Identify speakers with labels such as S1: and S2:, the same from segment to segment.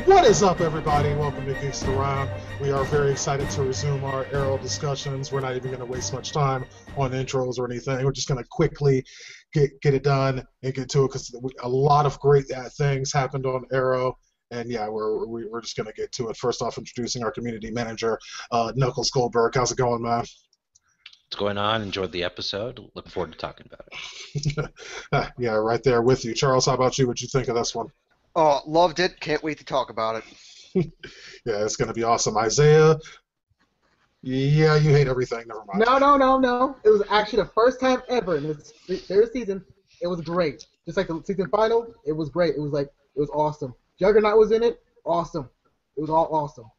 S1: What is up, everybody? Welcome to Geeks Around. We are very excited to resume our Arrow discussions. We're not even going to waste much time on intros or anything. We're just going to quickly get it done and get to it because a lot of great things happened on Arrow. And yeah, we're just going to get to it. First off, introducing our community manager, Knuckles Goldberg. How's it going, man?
S2: What's going on? Enjoyed the episode. Looking forward to talking about
S1: it. Yeah, right there with you. Charles, how about you? What'd you think of this one?
S3: Oh, loved it. Can't wait to talk about it.
S1: Yeah, it's going to be awesome. Isaiah, yeah, you hate everything. Never mind.
S4: No. It was actually the first time ever in this third season. It was great. Just like the season final, it was great. It was awesome. Juggernaut was in it. Awesome. It was all awesome.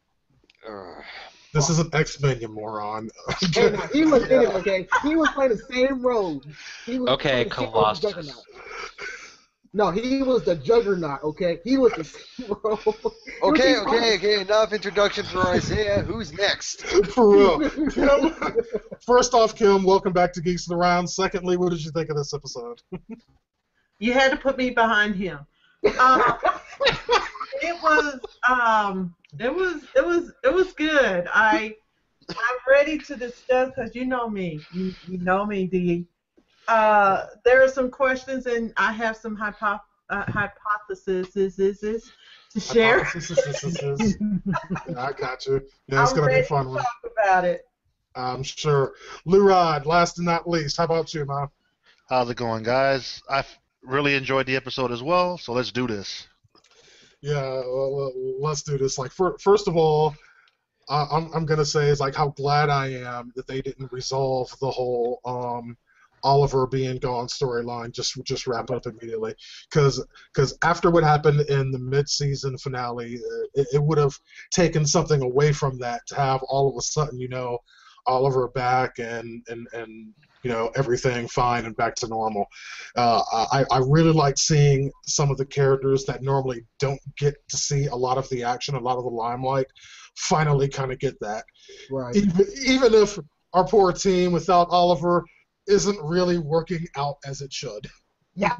S1: This is an X-Men, you moron.
S4: Hey, now, he was in it, okay? He was playing the same role.
S2: Okay, Colossus.
S4: No, he was the Juggernaut, okay? He was the same role.
S3: Okay. Enough introduction for Isaiah. Who's next?
S1: For real. Kim, first off, Kim, welcome back to Geeks Around. Secondly, what did you think of this episode?
S5: You had to put me behind him. It was good. I'm ready to discuss because you know me. You know me, D. There are some questions, and I have some hypotheses to share.
S1: Yeah, I got you. Yeah, it's going to be a fun one.
S5: Talk about it.
S1: I'm sure. Lurad, last and not least, how about you, man?
S6: How's it going, guys? I've really enjoyed the episode as well, so let's do this.
S1: Yeah, well, let's do this. Like, first of all, I'm going to say is like how glad I am that they didn't resolve the whole Oliver being gone storyline, just wrap up immediately, because after what happened in the mid-season finale, it would have taken something away from that to have all of a sudden, Oliver back and everything fine and back to normal. I really like seeing some of the characters that normally don't get to see a lot of the action, a lot of the limelight, finally kind of get that.
S4: Right.
S1: Even if our poor team without Oliver isn't really working out as it should.
S4: Yeah.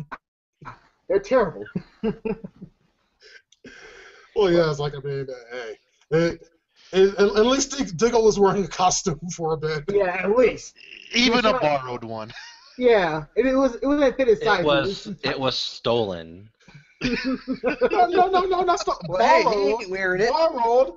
S4: They're terrible.
S1: Well, yeah, it's like, hey. At least Diggle was wearing a costume for a bit.
S4: Yeah, at least.
S6: Even a borrowed one.
S4: Yeah, it wasn't fit his size.
S2: It was stolen.
S1: No, not stolen.
S3: Well, hey, he ain't wearing it.
S1: Borrowed.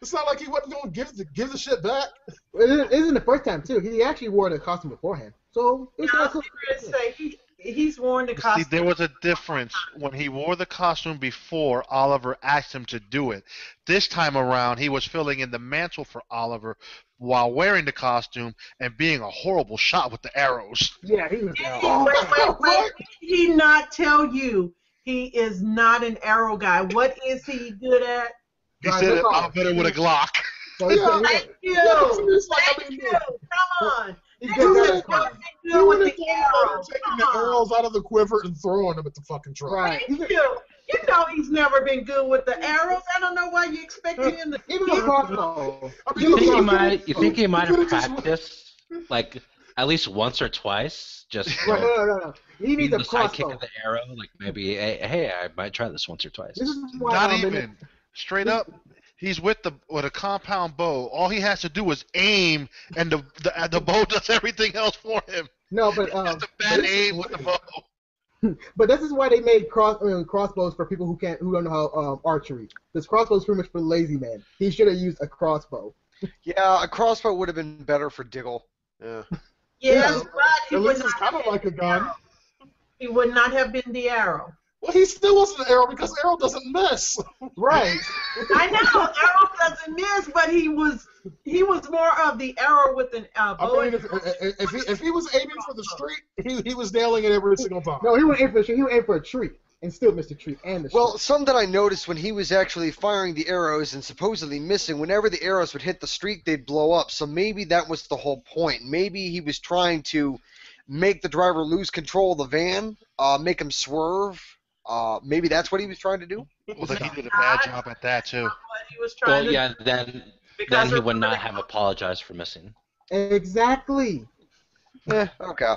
S1: It's not like he wasn't going to give the shit back.
S4: It isn't the first time, too. He actually wore the costume beforehand. So, it's
S5: I was going to say, he's worn the costume.
S6: See, there was a difference. When he wore the costume before, Oliver asked him to do it. This time around, he was filling in the mantle for Oliver while wearing the costume and being a horrible shot with the arrows.
S4: Yeah, he was.
S5: Wait. Did he not tell you he is not an arrow guy? What is he good at?
S6: He said I'll better with a Glock.
S4: So
S5: Thank you. Thank you. Come on.
S1: He went in taking the arrows out of the quiver and throwing them at the fucking truck.
S4: Right.
S5: Thank you. You know he's never been good with the arrows. I don't know why you expected him to.
S4: Even the crossbow.
S2: You think he might have practiced like at least once or twice? Just
S4: No. He needs a crossbow.
S2: Sidekick of the arrow, like maybe hey, I might try this once or twice.
S4: This is why
S6: Not even. Straight up, he's with a compound bow. All he has to do is aim, and the bow does everything else for him.
S4: No, but
S6: just a bad aim with the bow.
S4: But this is why they made crossbows for people who don't know how archery. This crossbow is pretty much for lazy man. He should have used a crossbow.
S3: Yeah, a crossbow would have been better for Diggle. Yeah.
S5: Yes, but he
S1: At
S5: would
S1: least it's
S5: not
S1: kind of
S5: have
S1: like a
S5: been the
S1: gun.
S5: arrow. He would not have been the arrow.
S1: Well, he still wasn't an arrow because arrow doesn't miss.
S4: Right.
S5: I know arrow doesn't miss, but he was more of the arrow with an bow.
S1: I mean, if he was aiming for the street, he was nailing it every single time.
S4: No, he went aim for a tree. He went aim for a tree and still missed the tree and the
S3: Well,
S4: tree.
S3: something that I noticed when he was actually firing the arrows and supposedly missing, whenever the arrows would hit the streak, they'd blow up. So maybe that was the whole point. Maybe he was trying to make the driver lose control of the van, make him swerve. Maybe that's what he was trying to do.
S6: Well, then he did a bad job at that too.
S5: What he was trying to
S2: yeah, then he would not have apologized for missing.
S4: Exactly.
S3: Okay.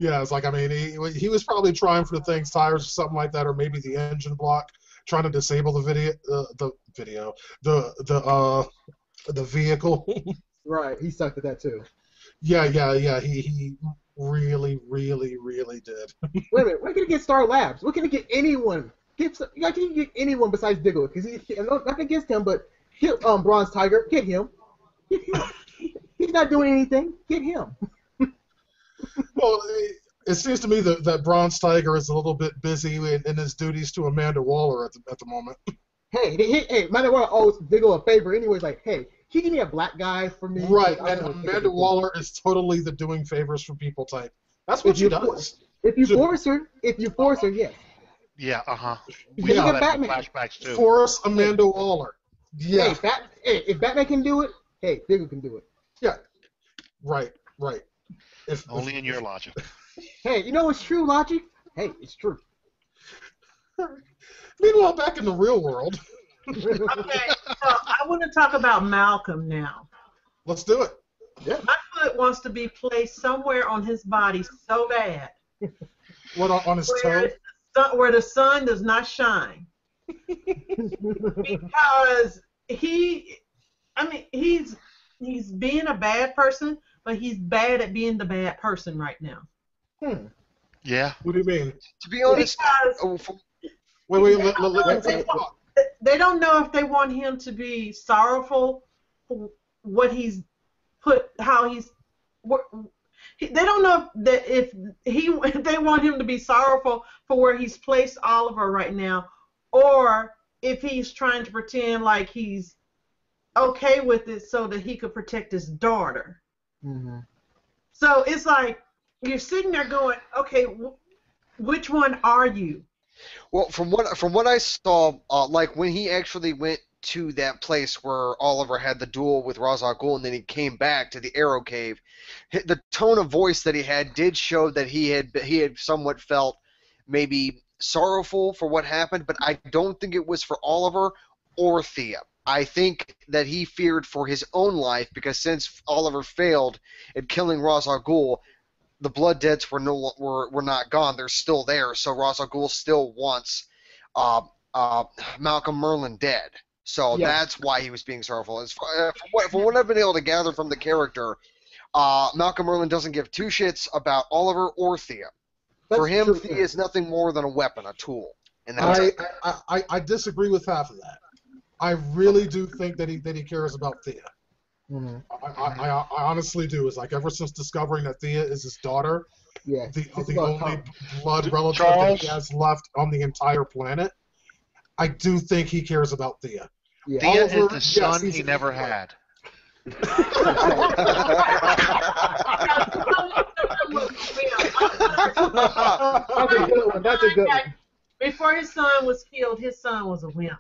S1: Yeah, it's like, I mean, he was probably trying for the thing's tires or something like that, or maybe the engine block, trying to disable the vehicle.
S4: Right, he sucked at that too.
S1: Yeah. He really, really, really did.
S4: Wait a minute, we're gonna get Star Labs. We're gonna get anyone. You can get anyone besides Diggle, because nothing against him, but get Bronze Tiger. Get him. He's not doing anything. Get him.
S1: Well, it seems to me that Bronze Tiger is a little bit busy in his duties to Amanda Waller at the moment.
S4: Hey, Amanda Waller owes Diggle a favor anyways. Like, hey, can you give me a black guy for me?
S1: Right,
S4: Like,
S1: and Amanda Waller is totally the doing favors for people type. That's what she does.
S4: If you force her, yes.
S6: Yeah,
S4: You
S6: We
S4: can
S6: saw
S4: get
S6: that in
S4: Batman.
S6: flashbacks too.
S1: Force Amanda Waller. Yeah.
S4: Hey, if Batman can do it, hey, Diggle can do it.
S1: Yeah. Right.
S6: Only in your logic.
S4: Hey, you know what's true logic? Hey, it's true.
S1: Meanwhile, back in the real world.
S5: Okay, so I want to talk about Malcolm now.
S1: Let's do it.
S4: Yeah.
S5: My foot wants to be placed somewhere on his body so bad.
S1: What, on his toe?
S5: Where the sun does not shine. Because he's being a bad person, but he's bad at being the bad person right now.
S6: Yeah.
S1: What do you mean?
S3: To be honest,
S5: Because
S1: Wait, let talk.
S5: they don't know if they want him to be sorrowful for what he's put, how he's. They don't know if they want him to be sorrowful for where he's placed Oliver right now, or if he's trying to pretend like he's okay with it so that he could protect his daughter.
S4: Mm-hmm.
S5: So it's like you're sitting there going, okay, which one are you?
S3: well, from what I saw, like when he actually went to that place where Oliver had the duel with Ra's al Ghul, and then he came back to the Arrow Cave, the tone of voice that he had did show that he had somewhat felt maybe sorrowful for what happened, but I don't think it was for Oliver or Thea. I think that he feared for his own life, because since Oliver failed at killing Ra's al Ghul, the Blood Debts were not gone. They're still there. So Ra's al Ghul still wants Malcolm Merlyn dead. So that's why he was being sorrowful. From what I've been able to gather from the character, Malcolm Merlyn doesn't give two shits about Oliver or Thea. For him,
S4: true,
S3: Thea is nothing more than a weapon, a tool. And that's
S1: I disagree with half of that. I really do think that he cares about Thea.
S4: Mm-hmm.
S1: I honestly do. It's like ever since discovering that Thea is his daughter,
S4: Yeah.
S1: the only blood relative that he has left on the entire planet, I do think he cares about Thea.
S4: Yeah.
S6: Thea
S1: Oliver,
S6: is the son
S1: yes,
S6: he never had.
S4: That's a good one.
S5: Before his son was killed, his son was a wimp.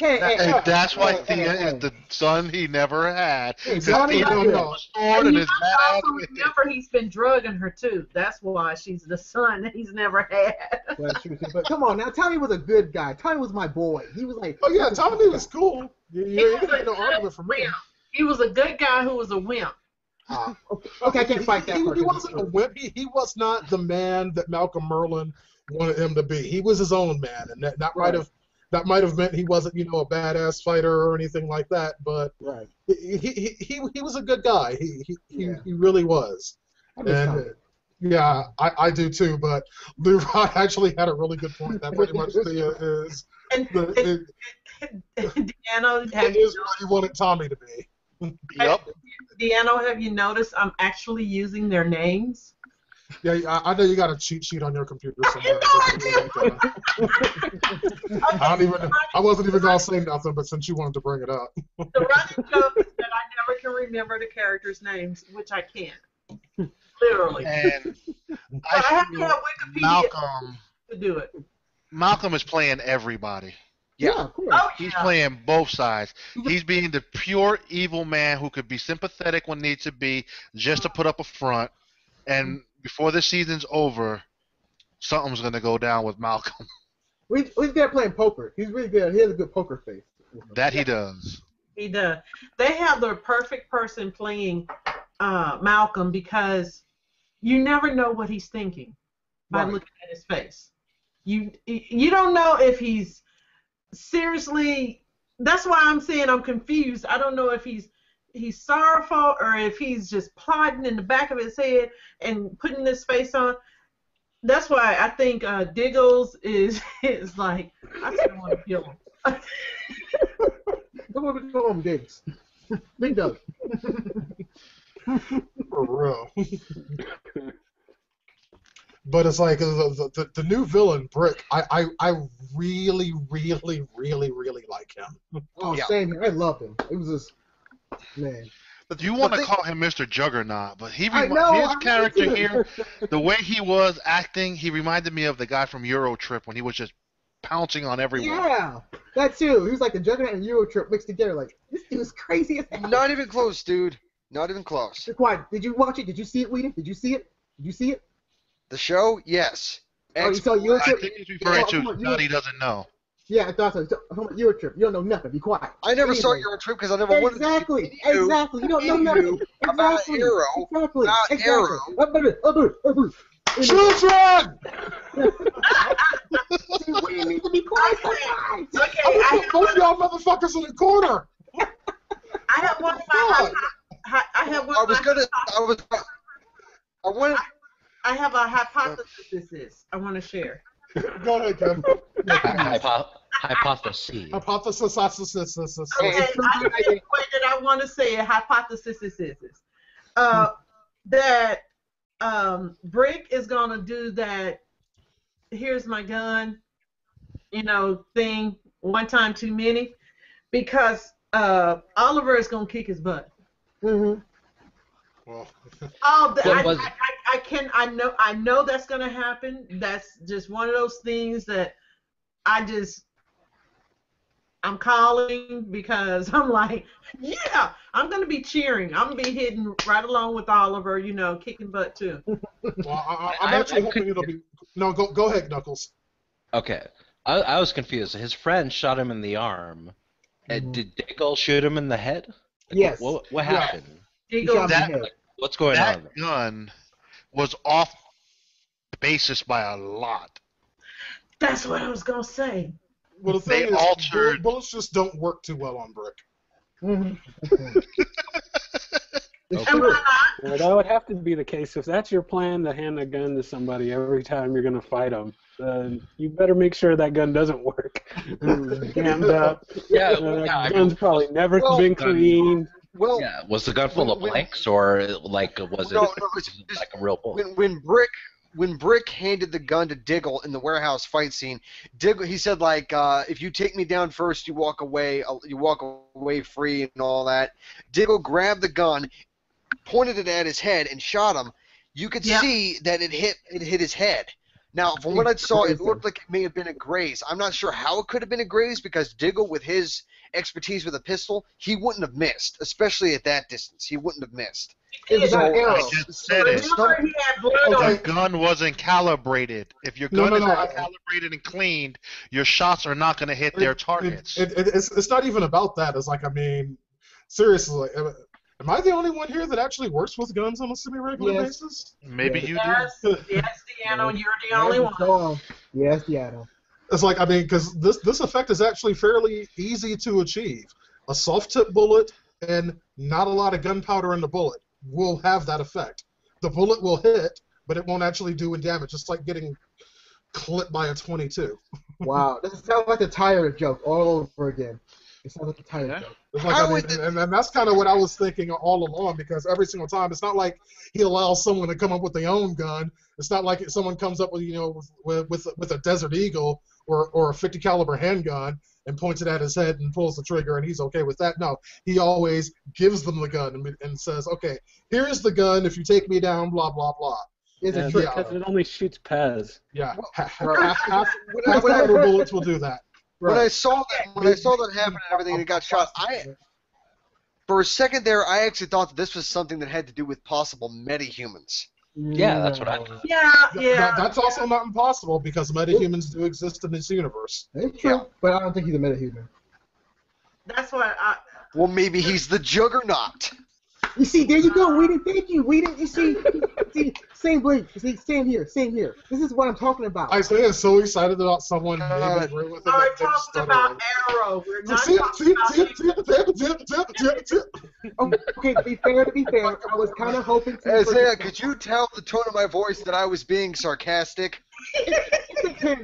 S6: And that's why Thea is the son he never had.
S4: Hey,
S6: Because
S4: Johnny,
S6: Thea was born in
S5: And you
S6: his
S5: must
S6: bad
S5: also remember he's been drugging her too. That's why she's the son that he's never had.
S4: That's true, but come on now, Tommy was a good guy. Tommy was my boy. He was like,
S1: Oh yeah, Tommy was cool. You ain't got no argument for me.
S5: Wimp. He was a good guy who was a wimp.
S4: Okay, I can't fight that.
S1: He wasn't a wimp. He was not the man that Malcolm Merlyn wanted him to be. He was his own man, and that might have meant he wasn't, a badass fighter or anything like that. But he was a good guy. He really was. And yeah, I do too. But Leroy actually had a really good point. That pretty much is
S5: Deanna,
S1: it is what he wanted Tommy to be.
S6: Yep.
S5: Deanna, have you noticed I'm actually using their names?
S1: Yeah, I know you got a cheat sheet on your computer somewhere. I wasn't even gonna say nothing, but since you wanted to bring it up.
S5: The running joke is that I never can remember the characters' names, which I can't. Literally.
S6: And
S5: I have to have Wikipedia to do it.
S6: Malcolm is playing everybody.
S4: Yeah, of course.
S5: Oh,
S6: He's
S5: yeah.
S6: playing both sides. He's being the pure evil man who could be sympathetic when needs to be, just to put up a front. And before the season's over, something's gonna go down with Malcolm.
S4: He's good at playing poker. He's really good. He has a good poker face.
S6: That he does.
S5: He does. They have the perfect person playing Malcolm because you never know what he's thinking by
S4: Right.
S5: looking at his face. You don't know if he's seriously. That's why I'm saying I'm confused. I don't know if he's sorrowful or if he's just plotting in the back of his head and putting this face on. That's why I think Diggles is like, I still want to kill him.
S4: Come on, go home, Diggs. Big Doug.
S1: For real. But it's like the new villain, Brick. I really, really, really, really like him.
S4: Oh,
S3: Yeah.
S4: same here. I love him. It was just, man.
S6: But you want to
S3: But
S6: call him Mr. Juggernaut, but
S4: I know,
S6: his
S4: I
S6: character
S4: like
S6: here,
S4: him.
S6: the way he was acting, he reminded me of the guy from Euro Trip when he was just pouncing on everyone.
S4: Yeah, that too. He was like the Juggernaut and Euro Trip mixed together. Like, this dude's crazy as hell.
S3: Not even close, dude. Not even close.
S4: Be quiet. Did you watch it? Did you see it, Whedon? Did you see it? Did you see it?
S3: The show, yes.
S4: Oh, you saw Euro
S6: I
S4: Trip?
S6: think he's referring
S4: Oh, come on,
S6: to that he doesn't know.
S4: Yeah, I thought so. Talking about Euro Trip. You don't know nothing. Be quiet.
S3: I never saw
S4: Anyway.
S3: Euro Trip because I never wanted to see
S4: Exactly.
S3: it. You knew
S4: Exactly. You don't know
S3: Anywho,
S4: nothing.
S3: about
S4: Exactly.
S3: Arrow,
S4: Exactly.
S3: about
S4: Exactly.
S1: Children!
S4: See, we need to be quiet sometimes.
S5: Okay,
S1: I put both y'all motherfuckers in the corner.
S5: I have one. I have one.
S3: I was gonna.
S5: I have a hypothesis. I want to share.
S1: Go ahead, Kevin.
S2: Hypothesis.
S1: Hypothesis.
S5: Okay, I say it the way that I want to say it. Hypothesis is that Brick is gonna do that. Here's my gun, thing. One time too many, because Oliver is gonna kick his butt.
S4: Mm-hmm.
S1: Well,
S5: I know that's gonna happen. That's just one of those things that I'm calling because I'm like, yeah, I'm gonna be cheering. I'm gonna be hitting right along with Oliver, kicking butt too.
S1: well I'm actually hoping it'll be. No, go ahead, Knuckles.
S2: Okay. I was confused. His friend shot him in the arm. Did Diggle shoot him in the head? Like,
S4: Yes.
S2: What happened?
S4: He shot him in the
S6: That-
S4: head.
S2: What's going on?
S6: That gun was off basis by a lot.
S5: That's what I was gonna say.
S1: Well, the
S6: They
S1: thing is,
S6: altered-
S1: bullets just don't work too well on Brick.
S4: Mm-hmm. It's
S5: And
S4: true.
S5: why not?
S7: Well, that would have to be the case. If that's your plan to hand a gun to somebody every time you're going to fight them, then you better make sure that gun doesn't work. And
S2: Yeah,
S7: that gun's probably never
S3: Well,
S7: been cleaned.
S3: Well,
S2: Yeah, was the gun full of
S3: When-
S2: blanks, or like was it
S3: No, it's just-
S2: like a real bullet?
S3: when Brick handed the gun to Diggle in the warehouse fight scene, Diggle, he said like, if you take me down first, you walk away free and all that. Diggle grabbed the gun, pointed it at his head, and shot him. You could
S5: Yeah.
S3: see that it hit his head. Now, from what I saw, it looked like it may have been a graze. I'm not sure how it could have been a graze because Diggle, with his expertise with a pistol, he wouldn't have missed, especially at that distance. He wouldn't have missed.
S4: It was
S3: So,
S4: an arrow.
S6: I just said it.
S5: Remember, he had blood
S1: Okay.
S5: on.
S6: The gun wasn't calibrated. If your
S1: No,
S6: gun
S1: no,
S6: is
S1: no,
S6: not
S1: I-
S6: calibrated and cleaned, your shots are not going to hit their targets.
S1: It's not even about that. It's like, I mean, seriously, am I the only one here that actually works with guns on a semi-regular
S4: Yes.
S1: basis?
S6: Maybe you do.
S5: Yes, Deanna, you're the only one.
S4: Yes, Deanna.
S1: It's like, I mean, because this effect is actually fairly easy to achieve. A soft-tip bullet and not a lot of gunpowder in the bullet will have that effect. The bullet will hit, but it won't actually do any damage. It's like getting clipped by a 22.
S4: Wow, this sounds like a tire joke all over again. It sounds like a tire joke.
S1: It's like,
S3: How
S1: I mean,
S3: would
S1: and that's kind of what I was thinking all along, because every single time, it's not like he allows someone to come up with their own gun. It's not like someone comes up with, with a Desert Eagle or a 50 caliber handgun and points it at his head and pulls the trigger and he's okay with that. No, he always gives them the gun and says, okay, here's the gun. If you take me down, blah, blah, blah.
S4: It's a
S7: Yeah,
S4: trick.
S7: because it only shoots Pez.
S1: Yeah, half
S3: When
S1: caliber bullets will do that.
S3: When I saw that happen and everything, and it got shot, for a second there, I actually thought that this was something that had to do with possible metahumans.
S2: Yeah, that's what I thought.
S5: Yeah.
S1: That's also not impossible because metahumans do exist in this universe.
S4: It's true, but I don't think he's a metahuman.
S5: That's what
S3: Well, maybe he's the Juggernaut.
S4: You see, there you go. We didn't thank you. We didn't. You see, same blink. You see, same here. This is what I'm talking about.
S1: Isaiah is so excited about someone maybe agree with him.
S5: We're
S1: that they just
S5: talking
S1: stutter.
S5: about Arrow. We're not talking about
S4: Okay, to be fair, I was kind of hoping to.
S3: Isaiah, could you tell the tone of my voice that I was being sarcastic?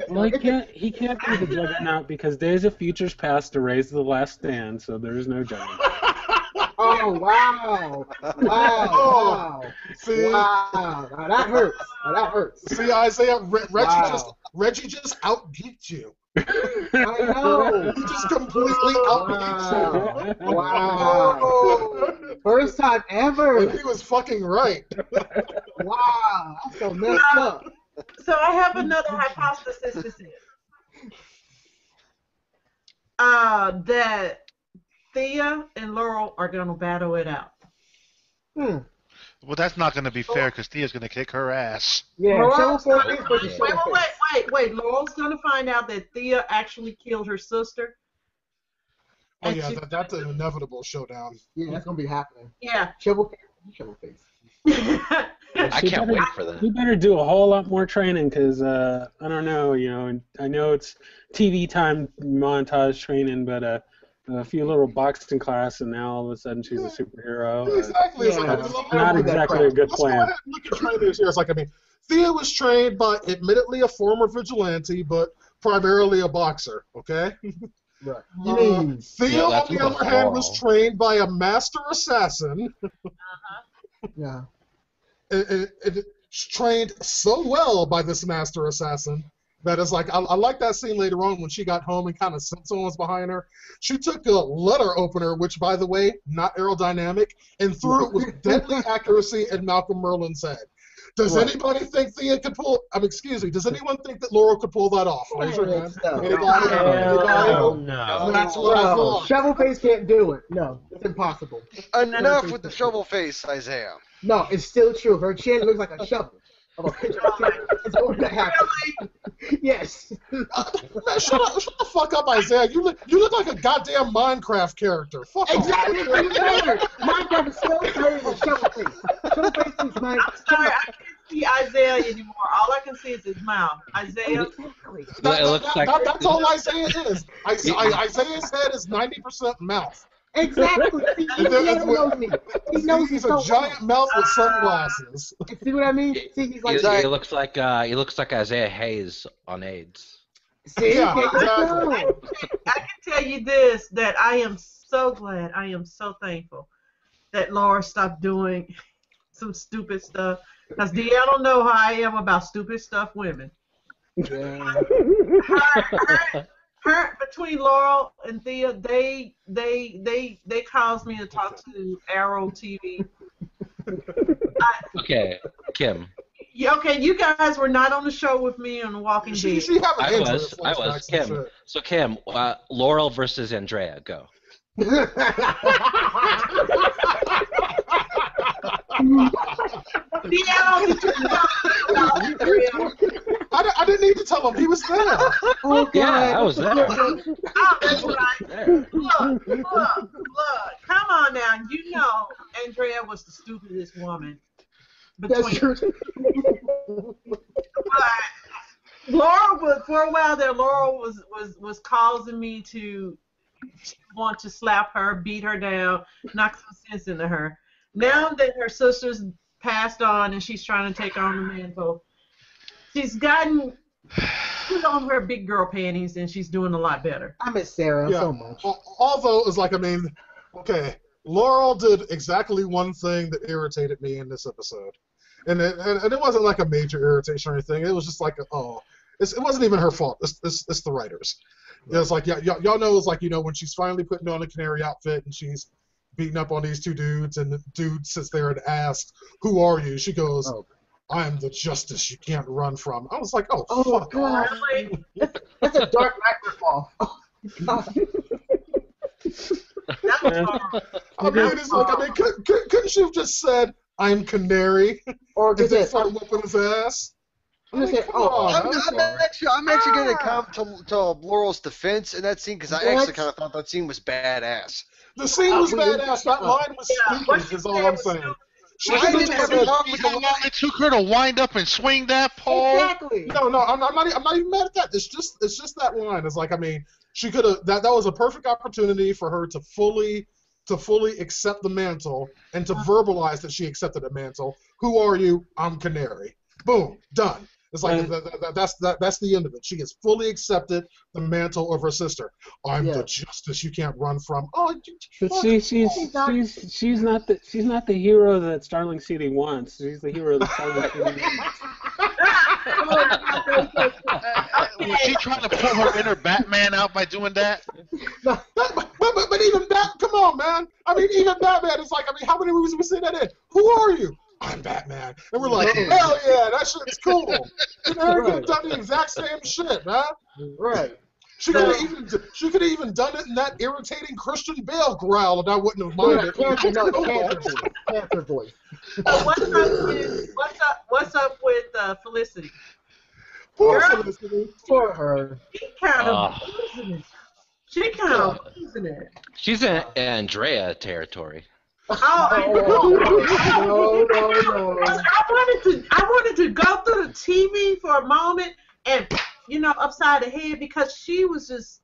S7: Well, he can't be the Juggernaut because Days of Futures Past to raise the last stand, so there is no Juggernaut.
S4: Oh, wow. Wow.
S1: See?
S4: Wow. Now that hurts.
S1: See, Isaiah, Reggie just out-geeked you.
S4: I know.
S1: He just completely out-geeked you.
S4: Wow. First time ever.
S1: And he was fucking right.
S4: Wow. That's so messed up.
S5: So I have another hypothesis to say. That Thea and Laurel are going to battle it out.
S6: Well, that's not going to be fair because Thea's going to kick her ass.
S4: Yeah,
S5: Wait. Laurel's going to find out that Thea actually killed her sister.
S1: Oh, yeah, that's an inevitable showdown.
S4: Yeah, that's going to be happening.
S5: Yeah.
S4: Shovel face.
S2: I can't wait for that.
S7: You better do a whole lot more training because, I don't know, I know it's TV time montage training, but a few little boxing class and now all of a sudden she's a superhero.
S1: Exactly.
S7: Not exactly a good plan.
S1: Let's go ahead and look at trainers here. It's like, Thea was trained by, admittedly, a former vigilante, but primarily a boxer, okay?
S4: Right.
S1: Thea, on the other hand, was trained by a master assassin.
S4: Yeah.
S1: It's trained so well by this master assassin that is like, I like that scene later on when she got home and kind of sent someone was behind her. She took a letter opener, which, by the way, not aerodynamic, and threw it with deadly accuracy at Malcolm Merlin's head. Does anybody think Thea could pull? Excuse me. Does anyone think that Laurel could pull that off? Raise your hand. Anybody?
S2: No.
S1: That's what I thought.
S4: Shovel face can't do it. No, it's impossible.
S3: Enough with the shovel face, Isaiah.
S4: No, it's still true. Her chin looks like a shovel. It's going to happen. Yes.
S1: Man, shut the fuck up, Isaiah. You look like a goddamn Minecraft character. Fuck off.
S4: Exactly. Minecraft is so tired of shovel face. Shovel face is my.
S5: Sorry, I can't see Isaiah anymore. All I can see is his mouth. Isaiah.
S1: That's all Isaiah is. Isaiah's head is 90% mouth.
S4: Exactly. See, he knows me. He knows
S1: He's
S4: me
S1: a
S4: so
S1: giant mouth with sunglasses.
S4: See what I mean? See, he's like
S2: He looks like Isaiah Hayes on AIDS.
S4: See,
S1: Yeah, exactly.
S5: I can tell you this, that I am so glad, I am so thankful that Laura stopped doing some stupid stuff. Because I don't know how I am about stupid stuff women.
S4: Yeah.
S5: Her, between Laurel and Thea, they caused me to talk to Arrow TV.
S2: Okay, Kim.
S5: Okay, you guys were not on the show with me on Walking Dead.
S2: I was. Kim. So Kim, Laurel versus Andrea, go.
S1: I didn't need to tell him. He was there.
S4: Oh,
S2: yeah, I was there.
S5: Oh, that's right. Look. Come on now. You know Andrea was the stupidest woman.
S4: That's true.
S5: Laura, for a while there, Laura was causing me to want to slap her, beat her down, knock some sense into her. Now that her sister's passed on and she's trying to take on the mantle, she's gotten put on her big girl panties and she's doing a lot better.
S4: I miss Sarah so much.
S1: Although it's like, okay, Laurel did exactly one thing that irritated me in this episode, and it wasn't like a major irritation or anything. It was just like, it wasn't even her fault. It's the writers. It's like, y'all know, it's like, when she's finally putting on a canary outfit and she's beating up on these two dudes, and the dude sits there and asks, "Who are you?" She goes, "I am the justice you can't run from." I was like, fuck
S4: God.
S5: Really?
S4: That's a dark nightfall. Oh, God.
S5: That was hard.
S1: Couldn't she have just said, "I'm Canary,"
S4: Or
S1: and then start whooping his ass?
S3: I'm actually going to come to Laurel's defense in that scene because I actually kind of thought that scene was badass.
S1: The scene was badass. That line was stupid. Is all I'm saying.
S3: I didn't have a problem with the
S6: How long it took her to wind up and swing that, Paul?
S4: Exactly.
S1: No, I'm not even mad at that. It's just that line. It's like, I mean, she could have. That was a perfect opportunity for her to fully accept the mantle and to verbalize that she accepted the mantle. Who are you? I'm Canary. Boom, done. It's like that's the end of it. She has fully accepted the mantle of her sister. I'm the justice you can't run from. Oh,
S7: but she's not the hero that Starling City wants. She's the hero that Starling City needs.
S6: Was she trying to pull her inner Batman out by doing that?
S1: But even come on, man. I mean, even Batman is like, I mean, how many movies have we seen that in? Who are you? I'm Batman. And we're like, hell yeah, that shit's cool. Canary could have done the exact same shit, man.
S4: Right.
S1: She could have even done it in that irritating Christian Bale growl, and I wouldn't have minded.
S4: Cancer voice.
S5: What's up with Felicity?
S1: Poor Felicity.
S4: For her.
S5: She kind of losing it.
S2: She's in Andrea territory.
S4: No.
S5: I wanted to go through the TV for a moment and, upside the head, because she was just.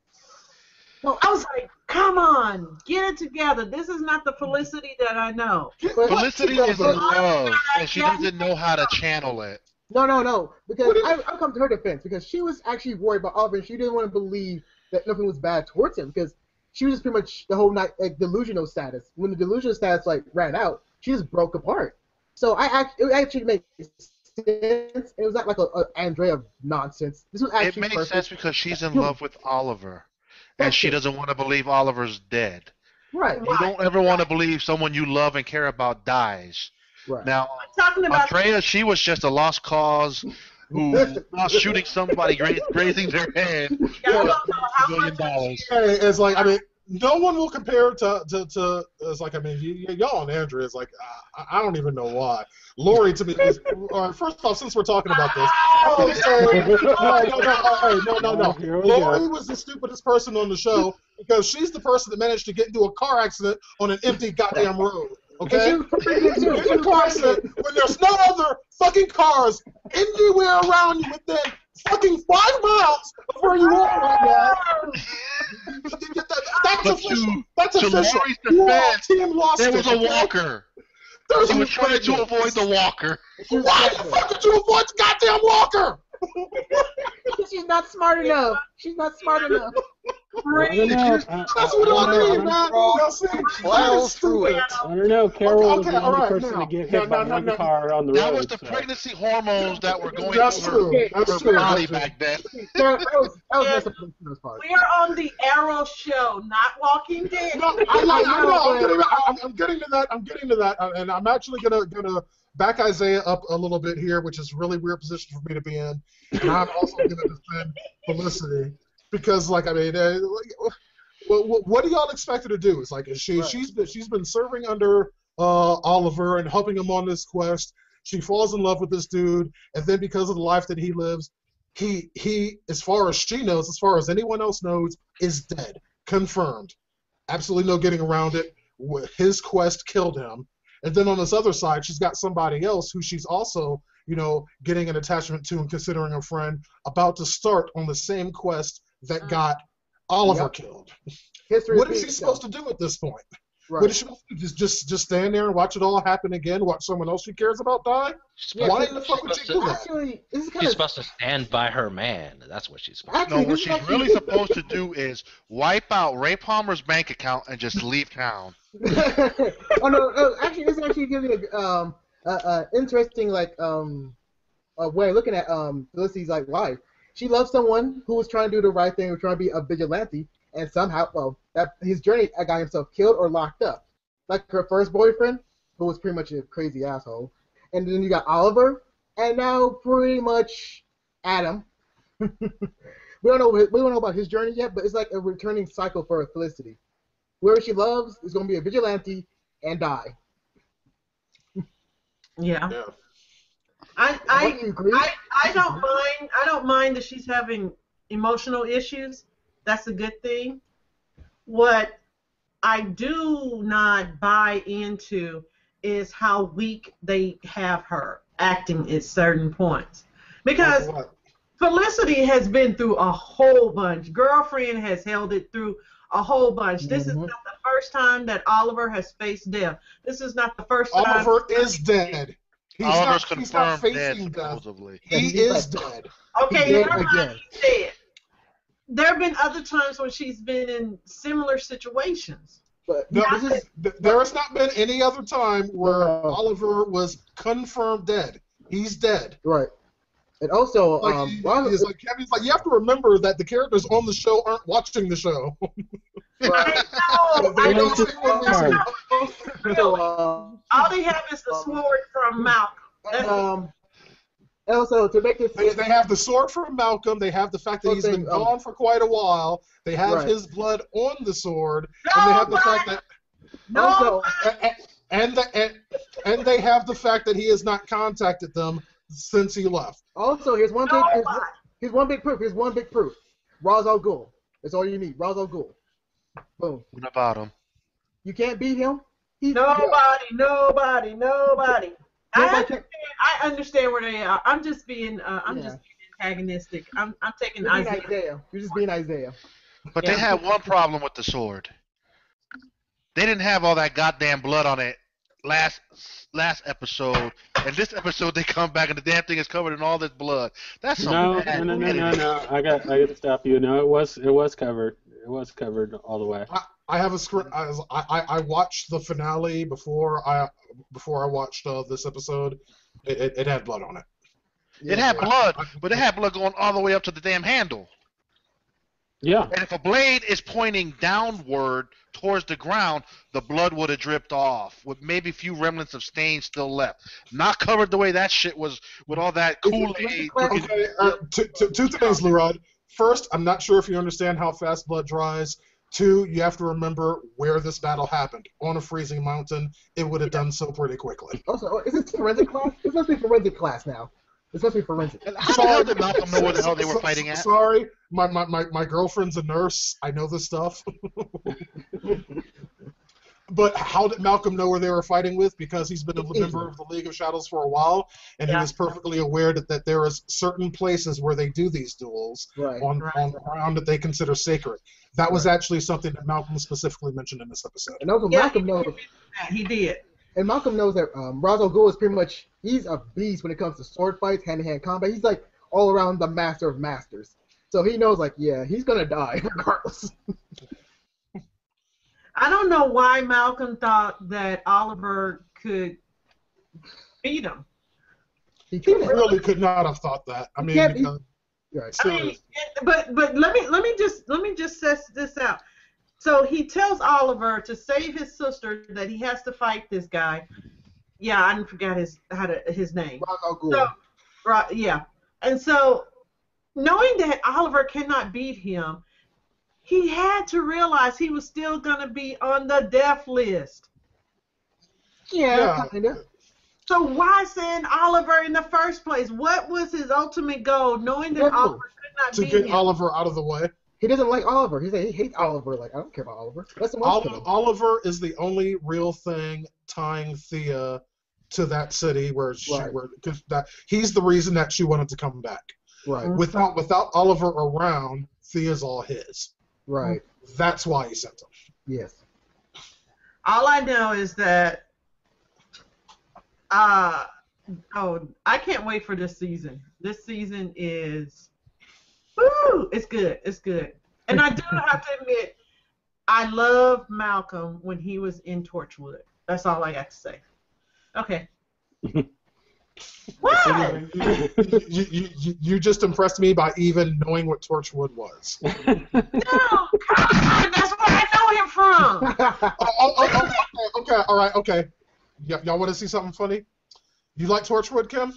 S5: I was like, come on, get it together. This is not the Felicity that I know.
S6: Felicity is in love, and she doesn't know how to channel it.
S4: No. Because I'll come to her defense, because she was actually worried about Oliver, and she didn't want to believe that nothing was bad towards him, because she was pretty much the whole night delusional status. When the delusional status ran out, she just broke apart. So it actually made sense. It was not like a Andrea nonsense. This was actually
S6: it makes sense because she's in love with Oliver, and she doesn't want to believe Oliver's dead.
S4: Right.
S6: You don't ever want to believe someone you love and care about dies.
S4: Right.
S6: Now,
S5: Talking about
S6: Andrea, she was just a lost cause who was shooting somebody, grazing their head. $1
S1: Hey, it's like, I mean, no one will compare to it's like, I mean, y'all and Andrea is like, I don't even know why. Lori, to me, is, first off, since we're talking about this, no. Lori was the stupidest person on the show because she's the person that managed to get into a car accident on an empty goddamn road. Okay? In a car accident when there's no other fucking cars anywhere around you within fucking 5 miles of where you are right now. That's official. That's official.
S6: Lori's defense,
S1: team lost
S6: there was
S1: it,
S6: a walker. She was trying to avoid the walker.
S1: Why the fuck did you avoid the goddamn walker?
S4: She's not smart enough. She's not smart enough.
S1: That's what I mean, man.
S3: Plows through it.
S7: I don't know. Carol was the only
S1: alright,
S7: person to get hit by one
S1: no.
S7: car on the road.
S6: That was the
S7: so.
S6: pregnancy hormones that were going
S1: That's
S6: through
S1: true.
S6: her
S1: That's true.
S6: body back then.
S4: That was messed up for those parts.
S5: we are on the Arrow show, not Walking Dead.
S1: No, I'm getting to that, and I'm actually gonna back Isaiah up a little bit here, which is a really weird position for me to be in, and I'm also gonna defend Felicity because, like, I mean, what do y'all expect her to do? It's like she's been serving under Oliver and helping him on this quest. She falls in love with this dude, and then because of the life that he lives, he, as far as she knows, as far as anyone else knows, is dead. Confirmed. Absolutely no getting around it. His quest killed him. And then on this other side, she's got somebody else who she's also, getting an attachment to and considering a friend, about to start on the same quest that got Oliver killed. What is she supposed to do at this point?
S4: Right.
S1: What is she supposed to do? Just stand there and watch it all happen again? Watch someone else she cares about die? Why in the fuck would you do that?
S4: Actually, this is kind
S2: She's
S4: of
S2: supposed to stand by her man. That's what she's supposed to
S6: No, what she's really supposed to do is wipe out Ray Palmer's bank account and just leave town.
S4: oh no! Actually, this is actually giving a interesting way of looking at Felicity's life. She loves someone who was trying to do the right thing, who was trying to be a vigilante, and somehow, his journey got himself killed or locked up. Like her first boyfriend, who was pretty much a crazy asshole, and then you got Oliver, and now pretty much Adam. We don't know about his journey yet, but it's like a returning cycle for Felicity. Whoever she loves is going to be a vigilante and die.
S5: Yeah.
S4: I agree.
S5: I don't mind that she's having emotional issues. That's a good thing. What I do not buy into is how weak they have her acting at certain points. Because
S1: Like what?
S5: Felicity has been through a whole bunch. Girlfriend has held it through a whole bunch. This is not the first time that Oliver has faced death. This is not the first time.
S1: Oliver is dead.
S6: Oliver's
S1: He's not
S6: confirmed dead,
S1: facing death.
S6: supposedly.
S1: He is dead.
S5: Okay,
S4: Dead
S5: never mind,
S4: again.
S5: he's dead. There have been other times when she's been in similar situations.
S4: But
S1: No,
S4: this is
S1: there has not been any other time where
S4: No.
S1: Oliver was confirmed dead. He's dead.
S4: right. And also,
S1: Like, he's like, Kevin's like, you have to remember that the characters on the show aren't watching the show.
S5: I know.
S1: They
S5: I
S1: don't
S5: know.
S1: see what we see.
S4: so,
S5: All they have is the sword from Malcolm. That's
S4: also to make this
S1: They have the sword from Malcolm. They have the fact that he's been gone for quite a while. They have
S4: Right.
S1: his blood on the sword, and they have the fact that
S4: also
S1: and they have the fact that he has not contacted them since he left.
S4: also here's one thing. Here's one big proof. Here's one big proof. Ra's al Ghul. That's all you need. Ra's al Ghul. Boom.
S6: What about him?
S4: You can't beat him.
S5: Nobody.
S4: Nobody
S5: I understand where they are. I'm just being
S4: Yeah.
S5: just being antagonistic. I'm taking
S4: You're being
S5: Isaiah.
S4: Isaiah. You're just being Isaiah.
S6: But
S5: Yeah.
S6: they had one problem with the sword. They didn't have all that goddamn blood on it last episode. And this episode they come back and the damn thing is covered in all this blood. That's some
S7: No.
S6: bad
S7: No. I got to stop you. No, it was covered. It was covered all the way.
S1: I have a script. I watched the finale before I watched this episode. It had blood on it.
S6: It had blood, but it had blood going all the way up to the damn handle.
S7: Yeah.
S6: And if a blade is pointing downward towards the ground, the blood would have dripped off, with maybe a few remnants of stains still left. Not covered the way that shit was with all that Kool-Aid.
S1: Okay, two things, Lurad. First, I'm not sure if you understand how fast blood dries. Two, you have to remember where this battle happened. On a freezing mountain, it would have done so pretty quickly.
S4: Also, is this forensic class? It's supposed to be forensic class now. It's supposed to be forensic.
S6: How the hell did Malcolm know where the hell they were fighting at?
S1: Sorry, my girlfriend's a nurse. I know this stuff. But how did Malcolm know where they were fighting with? Because he's been a member of the League of Shadows for a while, and he was perfectly aware that there is certain places where they do these duels on ground that they consider sacred. That was actually something that Malcolm specifically mentioned in this episode.
S4: And also, Malcolm knows.
S5: He did.
S4: And Malcolm knows that Ra's al Ghul is pretty much, he's a beast when it comes to sword fights, hand-to-hand combat. He's like all around the master of masters. So he knows, like, yeah, he's going to die regardless.
S5: I don't know why Malcolm thought that Oliver could beat him.
S4: He
S1: He really could not have thought that. I mean,
S4: can't-
S1: because,
S4: Right.
S5: I mean, but let me just set this out. So he tells Oliver to save his sister that he has to fight this guy. Yeah, I forgot his name.
S4: Ra's al Ghul.
S5: So, right, yeah. And so, knowing that Oliver cannot beat him, he had to realize he was still going to be on the death list.
S4: Yeah, kind of.
S5: So why send Oliver in the first place? What was his ultimate goal, knowing that Oliver could not
S1: to
S5: beat
S1: get
S5: him?
S1: Oliver out of the way.
S4: He doesn't like Oliver. He hates Oliver. Like, I don't care about Oliver. That's the one.
S1: Oliver is the only real thing tying Thea to that city where he's the reason that she wanted to come back.
S4: Right.
S1: Without Oliver around, Thea's all his.
S4: Right.
S1: That's why he sent him.
S4: Yes.
S5: All I know is that I can't wait for this season. This season is it's good. It's good. And I do have to admit, I love Malcolm when he was in Torchwood. That's all I got to say. Okay. Why?
S1: You just impressed me by even knowing what Torchwood was.
S5: No, come on, that's where I know him from.
S1: Okay, all right, okay. Y'all want to see something funny? You like Torchwood, Kim?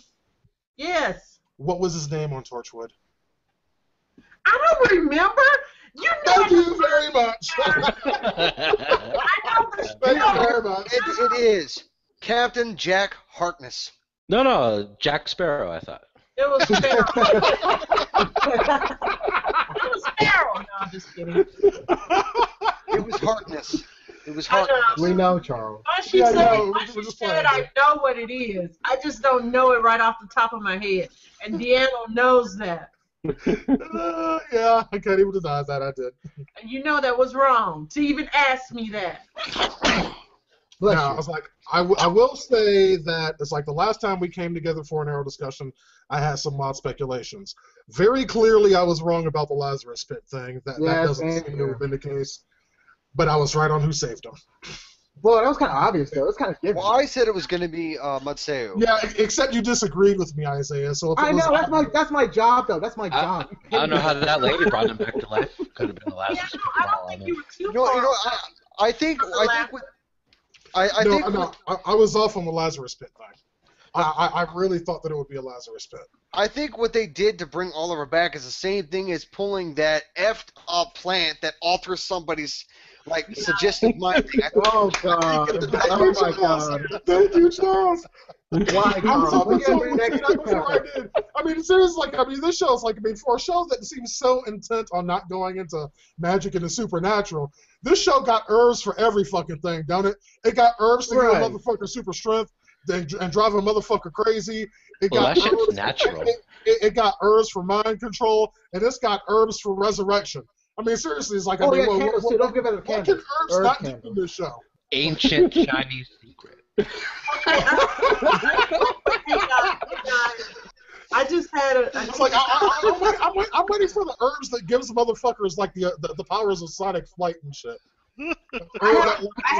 S5: Yes.
S1: What was his name on Torchwood?
S5: I don't remember. You know.
S1: Thank you very much.
S5: I know the
S1: Thank you
S5: show.
S1: very much.
S3: It is Captain Jack Harkness.
S2: No, Jack Sparrow, I thought.
S5: It was Sparrow. It was Sparrow. No, I'm just kidding.
S3: It was Harkness. It was
S5: I
S3: hard.
S5: know.
S4: We know, Charles.
S5: Once you
S1: Yeah,
S5: said,
S1: no,
S5: once
S1: we're
S5: you
S1: just
S5: said,
S1: playing.
S5: I know what it is. I just don't know it right off the top of my head. And Deanna knows that.
S1: Yeah, I can't even deny that I did.
S5: And you know that was wrong to even ask me that.
S4: Bless
S1: Now,
S4: you.
S1: I was like, I will say that it's like the last time we came together for an arrow discussion, I had some wild speculations. Very clearly, I was wrong about the Lazarus Pit thing. That
S4: Yeah,
S1: doesn't
S4: same
S1: seem to
S4: here.
S1: have been the case. But I was right on who saved him.
S4: Well, that was kind of obvious, though. It's kind of given.
S3: Well, I said it was going to be Matseo.
S1: Yeah, except you disagreed with me, Isaiah. So if it
S4: I
S1: was,
S4: know, that's my job, though. That's my job.
S2: I don't know how that lady brought him back to life. Could have been the last.
S5: Yeah, no, I don't think you were too
S3: You know,
S5: far.
S3: I think
S1: I was off on the Lazarus Pit thing. I really thought that it would be a Lazarus Pit.
S3: I think what they did to bring Oliver back is the same thing as pulling that effed up plant that alters somebody's suggested mind.
S4: Oh, God. Oh, my God.
S1: Thank you, Charles.
S4: Why,
S1: I'm
S4: Charles?
S1: so
S4: Look at me
S1: sorry.
S4: next
S1: That's what I did. I mean, seriously, this show's for a show that seems so intent on not going into magic and the supernatural, this show got herbs for every fucking thing, don't it? It got herbs to give a
S4: Right.
S1: motherfucker super strength and drive a motherfucker crazy. It
S2: Well,
S1: got
S2: that shit's
S1: herbs-
S2: natural.
S1: It got herbs for mind control, and it's got herbs for resurrection. I mean, seriously, it's like,
S4: Oh,
S1: I mean,
S4: yeah, candles, too. Don't forget about the
S1: what can
S4: candles.
S1: herbs
S4: Herb
S1: not do
S4: candles.
S1: in this show?
S2: Ancient Chinese secret.
S5: I just had a.
S1: It's like I'm waiting for the herbs that gives motherfuckers like the powers of sonic flight and shit.
S5: I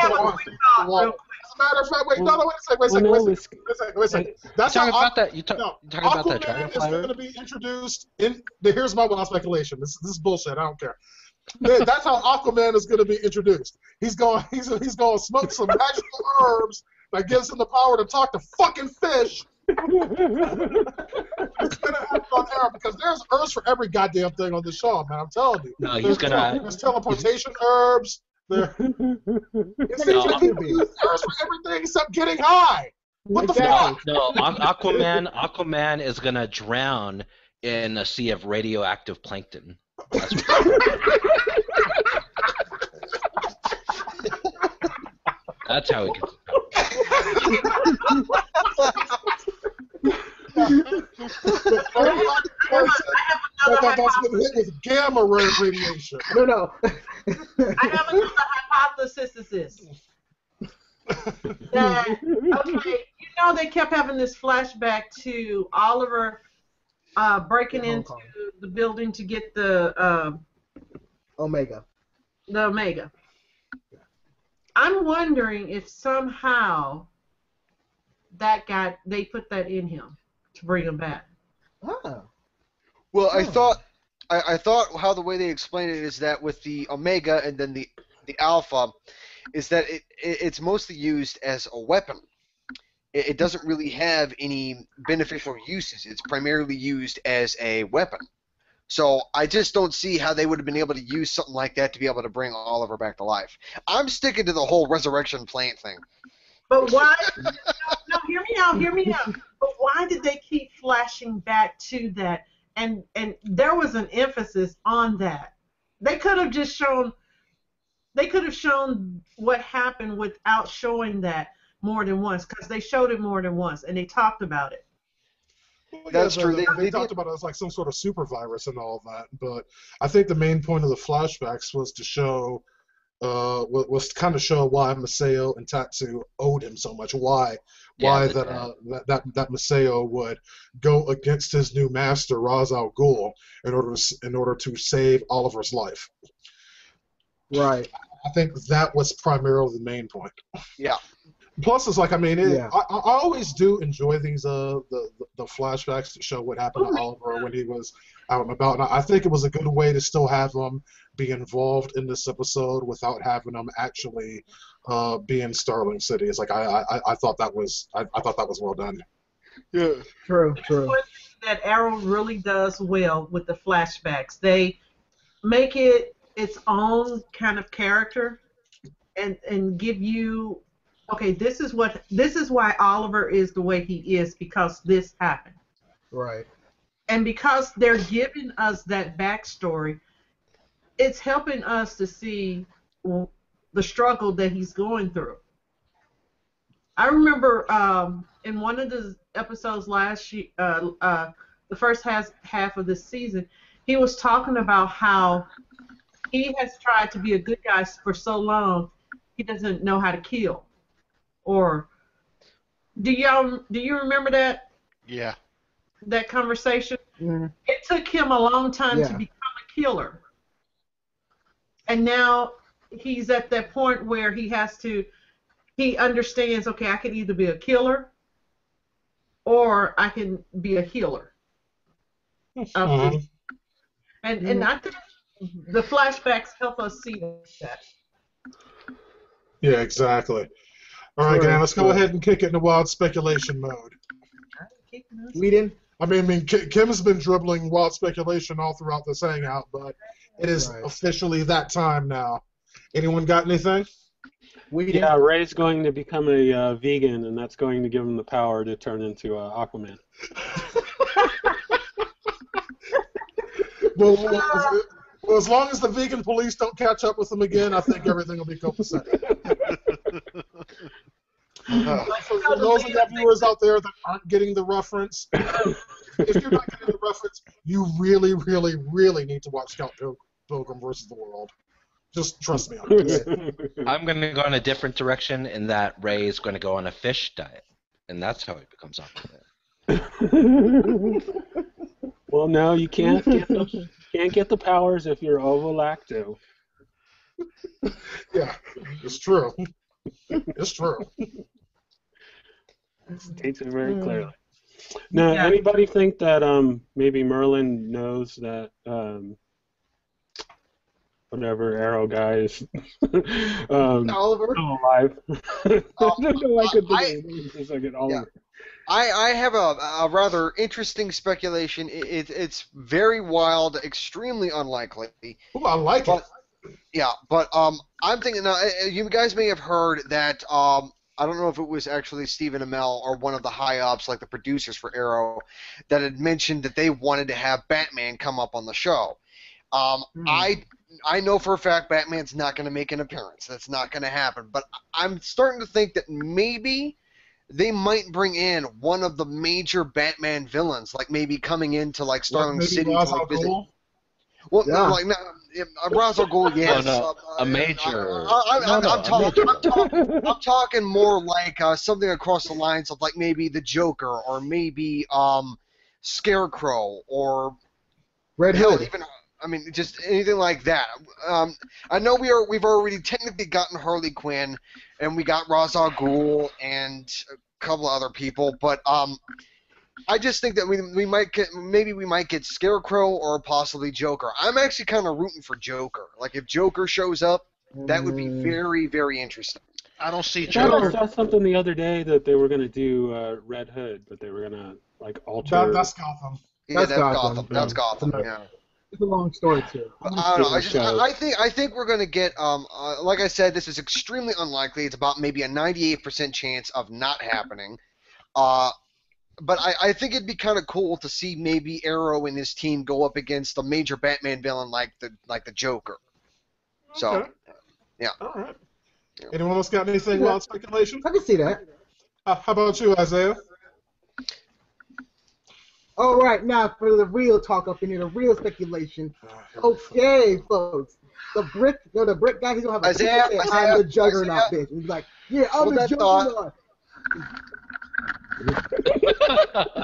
S5: have a quick thought, real quick.
S1: As a matter of fact, wait a second. Wait a second. That's
S2: Talking
S1: how
S2: about that. You talking about that
S1: Aquaman
S2: dragon
S1: is going
S2: fire?
S1: to be introduced in. Here's my wild speculation. This is bullshit. I don't care. That's how Aquaman is going to be introduced. He's going to smoke some magical herbs that gives him the power to talk to fucking fish. It's going to happen on air because there's herbs for every goddamn thing on the show, man. I'm telling you.
S2: No, he's gonna.
S1: There's teleportation herbs. There's herbs for everything except getting high. What the
S4: Exactly.
S1: fuck?
S2: No, Aquaman is gonna drown in a sea of radioactive plankton. That's what, that's how it gets.
S1: That's been hit with gamma ray radiation.
S4: No.
S5: I have another hypothesis. That okay, you know they kept having this flashback to Oliver breaking into the building to get the
S4: Omega.
S5: Omega. I'm wondering if somehow they put that in him to bring him back.
S4: Oh.
S3: Well, I thought how the way they explained it is that with the Omega and then the Alpha, is that it's mostly used as a weapon. It doesn't really have any beneficial uses. It's primarily used as a weapon. So I just don't see how they would have been able to use something like that to be able to bring Oliver back to life. I'm sticking to the whole resurrection plant thing.
S5: But why? No, hear me out. But why did they keep flashing back to that? And there was an emphasis on that. They could have just shown. They could have shown what happened without showing that more than once, because they showed it more than once and they talked about it.
S3: That's true.
S1: They talked about it as like some sort of super virus and all that, but I think the main point of the flashbacks was to show, was to kind of show why Maseo and Tatsu owed him so much. Why that Maseo would go against his new master Ra's al Ghul in order to save Oliver's life.
S4: Right.
S1: I think that was primarily the main point.
S3: Yeah.
S1: Plus, it's like, I mean,
S4: Yeah.
S1: I always do enjoy these the flashbacks to show what happened to Oliver when he was out and about. And I think it was a good way to still have him be involved in this episode without having him actually be in Starling City. It's like I thought that was well done.
S3: Yeah.
S4: True.
S5: That Arrow really does well with the flashbacks. They make it its own kind of character and give you, okay, this is why Oliver is the way he is, because this happened.
S4: Right.
S5: And because they're giving us that backstory, it's helping us to see the struggle that he's going through. I remember in one of the episodes the first half of this season, he was talking about how he has tried to be a good guy for so long, he doesn't know how to kill. Or do you remember that?
S6: Yeah.
S5: That conversation?
S4: Mhm.
S5: It took him a long time to become a killer. And now he's at that point where he understands, okay, I can either be a killer or I can be a healer.
S1: Mhm.
S5: And I think the flashbacks help us see that.
S1: Yeah, exactly. All right, gang, let's go ahead and kick it into wild speculation mode.
S4: We didn't.
S1: I mean, Kim's been dribbling wild speculation all throughout this hangout, but it is officially that time now. Anyone got anything?
S7: Yeah, Ray's going to become a vegan, and that's going to give him the power to turn into Aquaman.
S1: Well, as long as the vegan police don't catch up with him again, I think everything will be copacetic. For those of the viewers out there that aren't getting the reference, if you're not getting the reference, you really, really, really need to watch Scout Pilgrim vs. the World. Just trust me on this.
S2: I'm going to go in a different direction in that Ray is going to go on a fish diet, and that's how he becomes Aquaman.
S7: Well, no, you can't get the powers if you're ovo-lacto.
S1: Yeah, it's true. It's true.
S7: States it very clearly. Now, anybody think that maybe Merlin knows that whatever Arrow guy is
S4: Oliver?
S7: still alive? I don't know. I could think of for a second. Oliver.
S3: I have a rather interesting speculation. It's very wild, extremely unlikely.
S1: Ooh, I like it.
S3: Yeah, but I'm thinking now. You guys may have heard that. I don't know if it was actually Stephen Amell or one of the high ups, like the producers for Arrow, that had mentioned that they wanted to have Batman come up on the show. I know for a fact Batman's not going to make an appearance. That's not going to happen. But I'm starting to think that maybe they might bring in one of the major Batman villains, like maybe coming into like Starling City to like visit. Well, no, like Ra's al Ghul, yes.
S2: No, a major.
S3: I'm talking more like something across the lines of like maybe the Joker or maybe Scarecrow or
S4: Red Hood.
S3: Even just anything like that. I know we've already technically gotten Harley Quinn, and we got Ra's al Ghul and a couple of other people, but I just think that we might get Scarecrow or possibly Joker. I'm actually kind of rooting for Joker. Like if Joker shows up, that would be very, very interesting.
S6: I don't see
S7: I
S6: Joker.
S7: saw something the other day that they were going to do Red Hood, but they were going to like alter.
S1: That's Gotham.
S3: Yeah, that's Gotham. That's Gotham. Yeah.
S4: It's a long story too.
S3: I don't know. I think we're gonna get like I said, this is extremely unlikely. It's about maybe a 98% chance of not happening. But I think it'd be kind of cool to see maybe Arrow and his team go up against a major Batman villain like the Joker. So,
S1: Okay.
S3: Yeah.
S1: All right. Anyone else got anything wild speculation?
S4: I can see that.
S1: How about you, Isaiah?
S4: All right, now for the real talk up in here, the real speculation. Okay, folks. The brick guy, he's gonna have a
S3: Isaiah,
S4: I'm the Juggernaut, bitch. He's like, yeah, I'm the Juggernaut.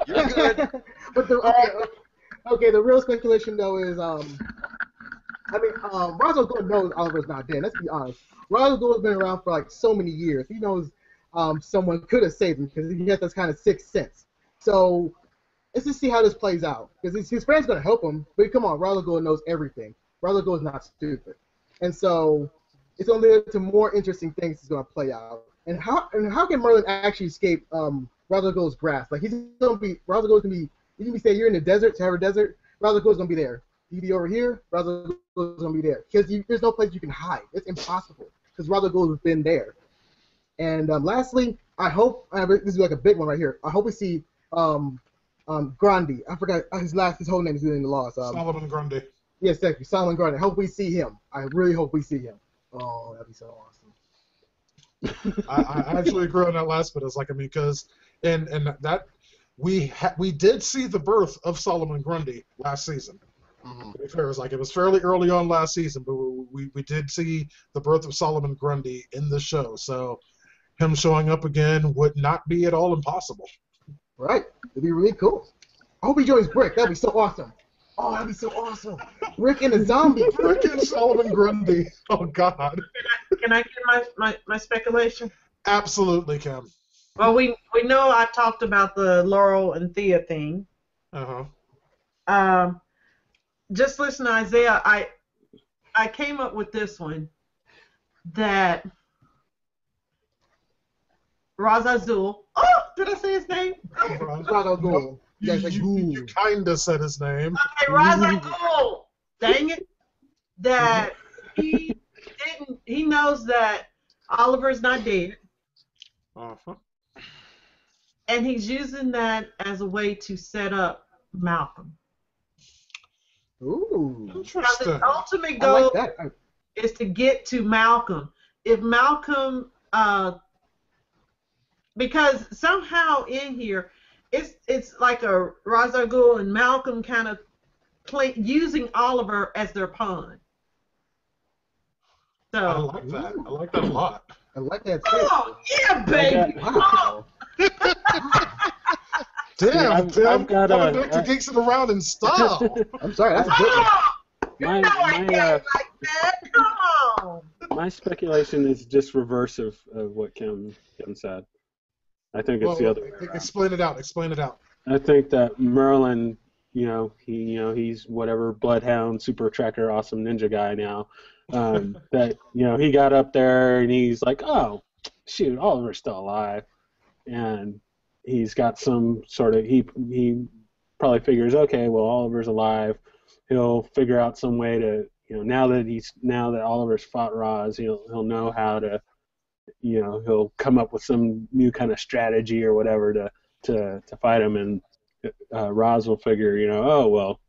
S3: You're good.
S4: But the real speculation though is Ra's al Ghul knows Oliver's not dead. Let's be honest. Ra's al Ghul's been around for like so many years. He knows someone could have saved him because he has this kind of sixth sense. So let's just see how this plays out. Because his friend's gonna help him, but come on, Ra's al Ghul knows everything. Ra's al Ghul is not stupid, and so it's gonna lead to more interesting things that's gonna play out. And how can Merlin actually escape Ra's al Ghul's grasp? Like Ra's al Ghul's gonna be say you're in the desert, Sahara Desert. Ra's al Ghul's gonna be there. You be over here, Ra's al Ghul's gonna be there. Because there's no place you can hide. It's impossible. Because Ra's al Ghul has been there. And lastly, I hope this is like a big one right here. I hope we see Grundy. I forgot his whole name is in the loss.
S1: Solomon Grundy.
S4: Yes, thank you, Solomon Grundy. I hope we see him. I really hope we see him. Oh, that'd be so awesome.
S1: I actually agree on that last bit. It's like, I mean, because and that we did see the birth of Solomon Grundy last season.
S3: Mhm.
S1: To be fair, it was fairly early on last season, but we did see the birth of Solomon Grundy in the show. So him showing up again would not be at all impossible.
S4: Right? It'd be really cool. I hope he joins Brick. That'd be so awesome. Oh, that'd be so awesome. Rick and a zombie.
S1: Rick and Solomon Grundy. Oh God.
S5: Can I get my speculation?
S1: Absolutely, Kim.
S5: Well, we know I talked about the Laurel and Thea thing.
S1: Uh-huh.
S5: Just listen to Isaiah. I came up with this one that Ra's al Ghul. Oh, did I say his name?
S4: Ra's al Ghul.
S1: You kind of said his name.
S5: Okay, Ra's al Ghul. Dang it. That he knows that Oliver's not dead.
S1: Uh-huh.
S5: And he's using that as a way to set up Malcolm.
S4: Ooh.
S5: Because
S1: Interesting.
S5: his ultimate
S4: I
S5: goal
S4: like that.
S5: is to get to Malcolm. If Malcolm, because somehow in here, it's like a Ra's al Ghul and Malcolm kind of using Oliver as their pawn.
S1: I
S5: So,
S1: like that. I like that a lot.
S4: I like that.
S5: oh yeah, baby.
S4: Wow.
S1: Damn,
S7: I've
S1: Tim.
S7: got
S1: Coming back to Geeks around in style.
S4: I'm sorry, that's a good one.
S5: Oh, you
S7: My-
S5: know I
S7: my,
S5: can't like that. Come on.
S7: My speculation is just reverse of what Kim said. I think it's the other way around.
S1: Explain it out. Explain it out.
S7: I think that Merlin, he's whatever bloodhound, super tracker, awesome ninja guy now. That he got up there and he's like, oh, shoot, Oliver's still alive, and he's got some sort of he probably figures, okay, well, Oliver's alive. He'll figure out some way to now that Oliver's fought Roz, he'll know how to he'll come up with some new kind of strategy or whatever to fight him, and Roz will figure, oh well,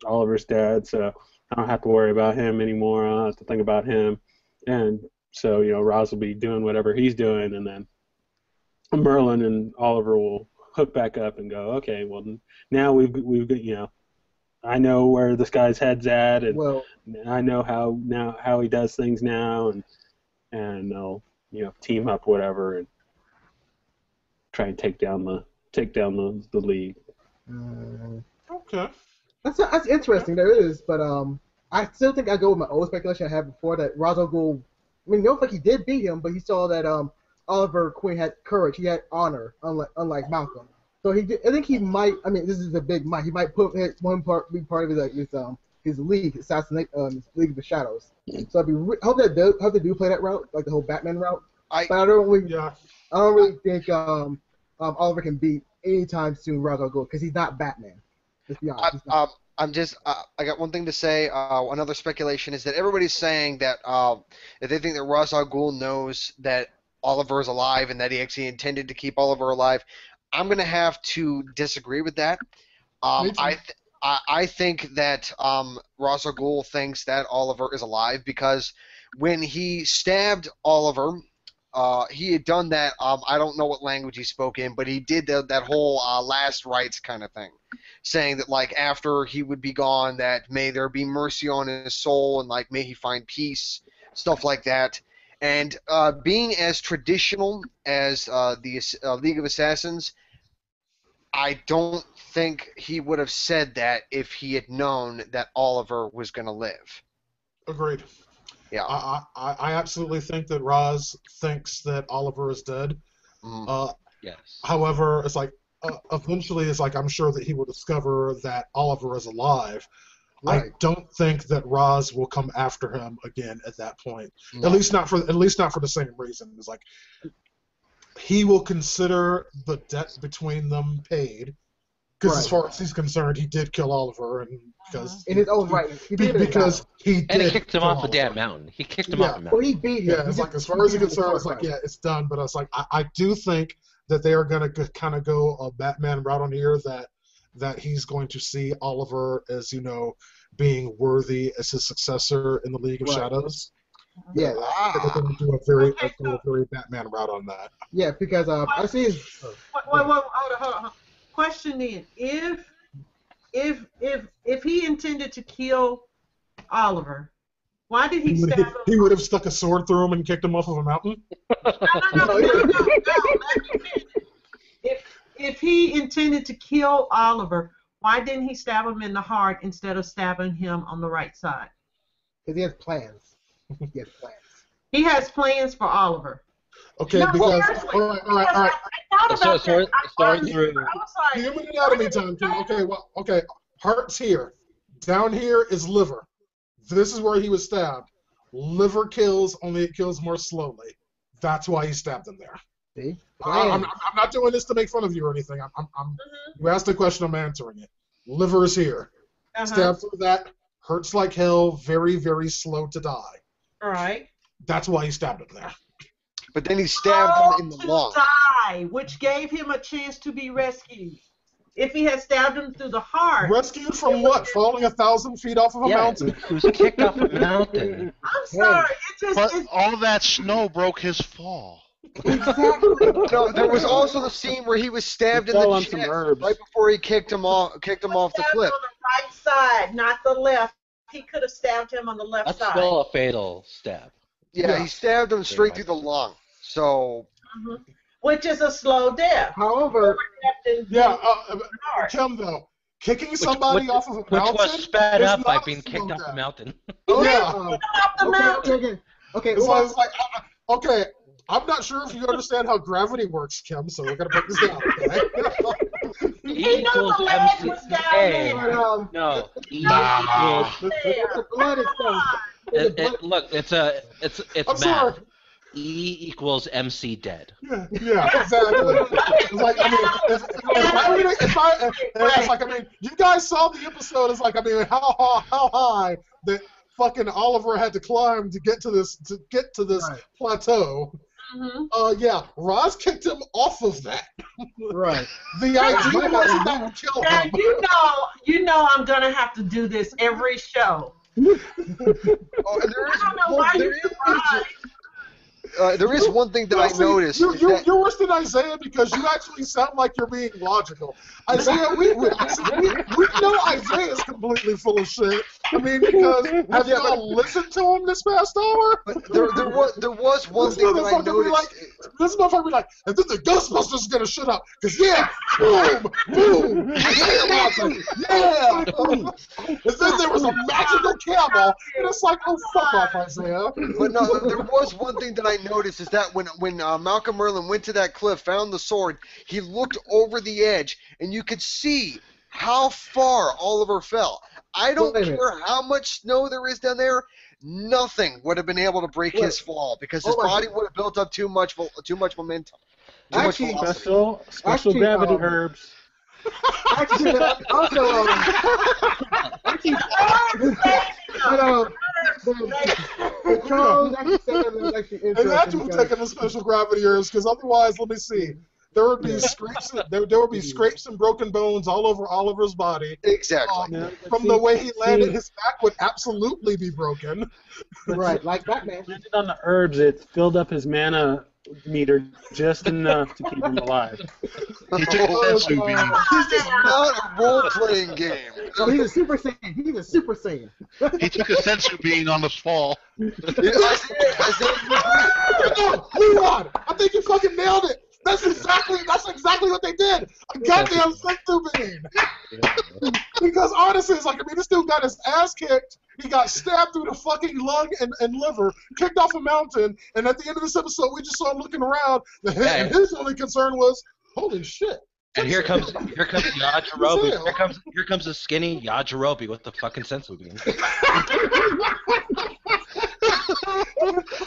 S7: Oliver's dead, so I don't have to worry about him anymore. I don't have to think about him, and so Roz will be doing whatever he's doing, and then Merlin and Oliver will hook back up and go, okay, well now we've got I know where this guy's head's at, and
S4: Well,
S7: I know how he does things now, and they'll team up whatever and try and take down the league.
S1: Okay.
S4: that's interesting. There is, but I still think I go with my old speculation I had before that Ra's al Ghul. I mean, it looks like he did beat him, but he saw that Oliver Queen had courage. He had honor, unlike Malcolm. So I think he might. I mean, this is a big might. He might be part of his league, his League of the Shadows. So I hope they do play that route, like the whole Batman route. But I don't really think Oliver can beat anytime soon Ra's al Ghul because he's not Batman. Let's be honest. He's not.
S3: I got one thing to say. Another speculation is that everybody's saying that if they think that Ra's al Ghul knows that Oliver is alive and that he actually intended to keep Oliver alive. I'm going to have to disagree with that. I think that Ra's al Ghul thinks that Oliver is alive because when he stabbed Oliver, he had done that. I don't know what language he spoke in, but he did that whole last rites kind of thing, saying that like after he would be gone, that may there be mercy on his soul and like may he find peace, stuff like that. And being as traditional as the League of Assassins, I don't think he would have said that if he had known that Oliver was going to live.
S1: Agreed.
S3: Yeah.
S1: I absolutely think that Roz thinks that Oliver is dead.
S2: Yes.
S1: However, it's like eventually, it's like I'm sure that he will discover that Oliver is alive.
S4: Right.
S1: I don't think that Roz will come after him again at that point.
S3: No.
S1: At least not for the same reason. It's like he will consider the debt between them paid. Because as far as he's concerned, he did kill Oliver, and because
S4: In his own right. He did it
S1: because he did
S2: And he kicked him
S1: kill
S2: off a
S1: Oliver.
S2: damn mountain. He kicked him off a
S4: Well,
S2: mountain.
S4: he beat him.
S1: Yeah, it's like as far as he's concerned, it's like it's done. But it's like I do think that they are going to kind of go a Batman route on here that he's going to see Oliver as being worthy as his successor in the League of Shadows.
S4: Yeah,
S1: They're going to do a very Batman route on that.
S4: yeah, because I see his.
S5: Wait, hold on. Question then: if he intended to kill Oliver, why did he stab him?
S1: He would have stuck a sword through him and kicked him off of a mountain.
S5: No. If he intended to kill Oliver, why didn't he stab him in the heart instead of stabbing him on the right side?
S4: Because he has plans.
S5: He has plans for Oliver.
S1: Okay,
S5: No,
S1: because
S5: seriously.
S1: all right.
S5: I thought about that.
S2: Sword through.
S5: I was like,
S1: Human anatomy time. Okay. Heart's here. Down here is liver. This is where he was stabbed. Liver kills, only it kills more slowly. That's why he stabbed him there.
S4: See?
S1: I'm not doing this to make fun of you or anything. You asked the question, I'm answering it. Liver is here. Stab through that. Hurts like hell. Very, very slow to die.
S5: all right.
S1: That's why he stabbed him there.
S3: But then he stabbed him in the lung.
S5: Die, which gave him a chance to be rescued. If he had stabbed him through the heart.
S1: Rescued from what? Falling 1,000 feet off of a mountain?
S2: He was kicked off a mountain.
S5: I'm sorry.
S6: But all that snow broke his fall.
S4: Exactly.
S3: No, there was also the scene where he was stabbed in the
S7: Fell on
S3: chest
S7: some herbs.
S3: right before he kicked him off the cliff.
S5: On the right side, not the left. He could have stabbed him on the left
S2: That's
S5: side.
S2: still a fatal stab.
S3: Yeah, he stabbed him straight through the lung. So,
S5: Which is a slow death.
S4: However,
S1: Yeah, Kim, though. Kicking somebody off of a
S2: Which
S1: mountain
S2: was sped
S1: is
S2: up by
S1: not
S2: being
S1: slow
S2: kicked off
S1: death.
S2: the mountain.
S1: Yeah.
S4: Okay.
S1: So
S4: Well,
S1: it's like, okay, I'm not sure if you understand how gravity works, Kim, so we're going to break this down, okay?
S2: E
S5: He knew
S2: equals
S5: the leg
S2: MC.
S5: was down
S2: Hey,
S5: there.
S2: no. E
S6: Nah.
S2: equals.
S4: the blood is
S2: Look, it's
S1: I'm
S2: math.
S1: sorry.
S2: E equals MC dead.
S1: Yeah, exactly. It's like, I mean, it's like, I mean, you guys saw the episode. It's like, I mean, how high that fucking Oliver had to climb to get to this plateau. Yeah, Roz kicked him off of that.
S4: right.
S1: The idea was that would kill
S5: Now,
S1: him.
S5: you know I'm going to have to do this every show.
S3: and there is
S5: I don't know why you're surprised.
S3: there is one thing that I noticed.
S1: You're worse than Isaiah because you actually sound like you're being logical. Isaiah, we know Isaiah's completely full of shit. I mean, because have y'all listened to him this past hour?
S3: But there was one thing that I noticed.
S1: This motherfucker be like, and then the Ghostbusters is gonna shut up, cause yeah, boom, yeah, and then there was a magical camel, and it's like, oh fuck off, Isaiah.
S3: But no, there was one thing that I noticed is that when Malcolm Merlin went to that cliff, found the sword, he looked over the edge, and you could see how far Oliver fell. I don't care how much snow there is down there. Nothing would have been able to break his fall because his body would have built up too much momentum.
S4: Actually,
S7: Special gravity herbs.
S4: Actually, also, the Charles actually said that was actually
S1: And
S4: interesting.
S1: that's who taking the special gravity herbs, because otherwise, let me see. There would be scrapes and broken bones all over Oliver's body.
S3: Exactly.
S1: From the way he landed, his back would absolutely be broken.
S4: Right, like Batman.
S7: Landed on the herbs, it filled up his mana meter just enough to keep him alive.
S6: He took a sensu bean.
S3: This is not a role-playing game.
S4: Oh, he's a Super Saiyan. He's a Super Saiyan.
S6: He took a sensu bean on the fall.
S1: Leon, I think you fucking nailed it. That's exactly what they did. A goddamn sensu bean. Because honestly, it's like, I mean, this dude got his ass kicked. He got stabbed through the fucking lung and liver, kicked off a mountain, and at the end of this episode, we just saw him looking around. And his only concern was, holy shit.
S2: And here comes Yajirobe. Here comes the skinny Yajirobe with the fucking sensu bean.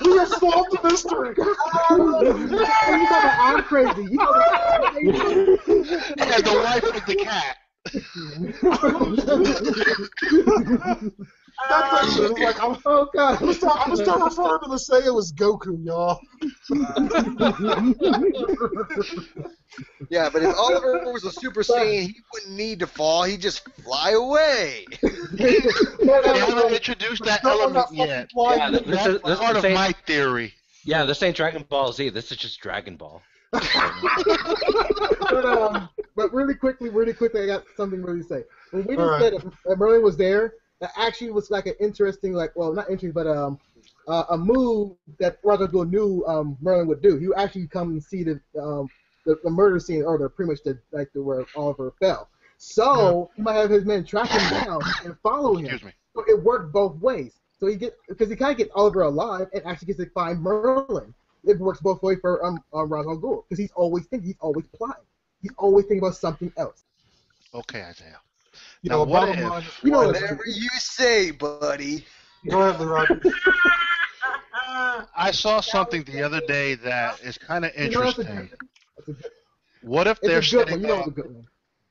S1: We have solved the mystery.
S4: You know I'm crazy. You know I'm crazy.
S6: And the wife of the cat.
S1: question. It's like,
S4: Oh God.
S1: I'm gonna start referring to the say it was Goku, y'all.
S3: Yeah, but if Oliver was a Super Saiyan, he wouldn't need to fall. He'd just fly away.
S6: They haven't introduced that element yet.
S2: Yeah,
S6: That's part of my theory.
S2: Yeah, this ain't Dragon Ball Z. This is just Dragon Ball.
S4: But really quickly, I got something really to say. When we
S1: All
S4: just said that Merlin was there, that actually was like an interesting, like, well, not interesting, but a move that Roger Gould knew Merlin would do. He would actually come and see the murder scene, or pretty much where Oliver fell. So he might have his men track him down and follow him.
S6: Excuse me.
S4: So it worked both ways. So because he kind of gets Oliver alive and actually gets to find Merlin. It works both ways for Ra's al Ghul, because he's always plotting. He's always thinking about something else.
S6: Okay, Isaiah.
S1: You
S6: Now,
S1: know,
S6: what
S1: bottom
S6: if-
S1: line,
S3: Whatever you say, buddy.
S1: Go ahead, Leroy.
S6: I saw something the other day that is kind of
S4: You know,
S6: interesting.
S4: that's a good,
S6: What if
S4: it's
S6: they're
S4: a good one.
S6: setting
S4: You know
S6: up
S4: it's a good one.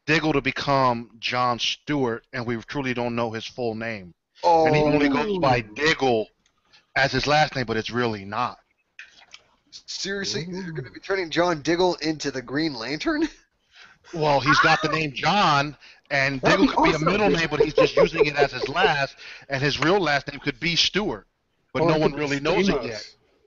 S6: Diggle to become John Stewart, and we truly don't know his full name,
S3: Oh,
S6: and he only goes by Diggle as his last name, but it's really not.
S3: seriously? You're going to be turning John Diggle into the Green Lantern?
S6: Well, he's got the name John, and
S4: That'd
S6: Diggle
S4: be
S6: could be a
S4: awesome.
S6: middle name, but he's just using it as his last, and his real last name could be Stewart, but
S1: Or
S6: no
S1: it
S6: one
S1: could be
S6: really knows it
S1: Stamos.
S6: yet.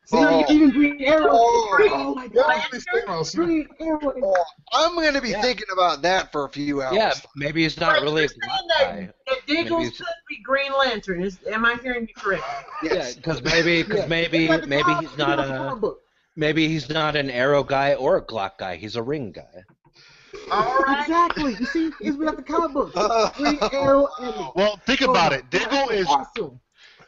S4: See,
S3: Oh.
S4: even Green Arrow.
S3: Oh.
S4: My
S1: Yeah,
S4: God.
S1: it's Stamos.
S4: Green Arrow.
S3: Oh, I'm going to be
S2: Yeah.
S3: thinking about that for a few hours.
S2: Yeah, maybe he's not
S5: Wait,
S2: really a
S5: you're
S2: black
S5: saying
S2: guy.
S5: that Diggles
S2: Maybe
S5: could be Green Lantern. Am I hearing you correctly?
S2: Yeah,
S3: Yes.
S2: because maybe he's not an Arrow guy or a Glock guy. He's a Ring guy.
S5: All right.
S4: Exactly. You see, it's like the comic book. Green Arrow and
S6: Well, think about it. Diggle is
S4: awesome.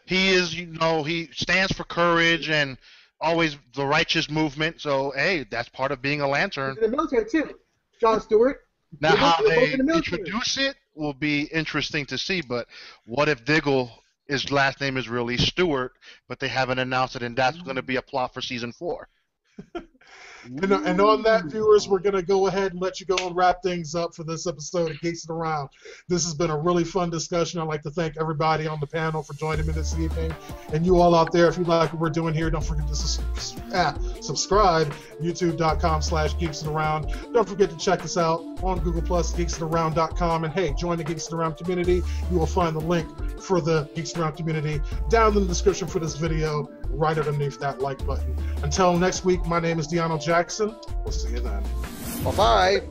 S6: he stands for courage and always the righteous movement. So hey, that's part of being a lantern.
S4: He's in the military too. John Stewart.
S6: Now,
S4: They're
S6: how
S4: both
S6: they
S4: in the military.
S6: introduce it will be interesting to see. But what if Diggle, his last name is really Stewart, but they haven't announced it, and that's going to be a plot for season 4?
S1: And on that, viewers, we're going to go ahead and let you go and wrap things up for this episode of Geeks and Around. This has been a really fun discussion. I'd like to thank everybody on the panel for joining me this evening. And you all out there, if you like what we're doing here, don't forget to subscribe, youtube.com/geeksandaround. Don't forget to check us out on Google+, geeksandaround.com. And hey, join the Geeks and Around community. You will find the link for the Geeks and Around community down in the description for this video, right underneath that like button. Until next week, my name is Deano Jackson. We'll see you then.
S3: Bye-bye.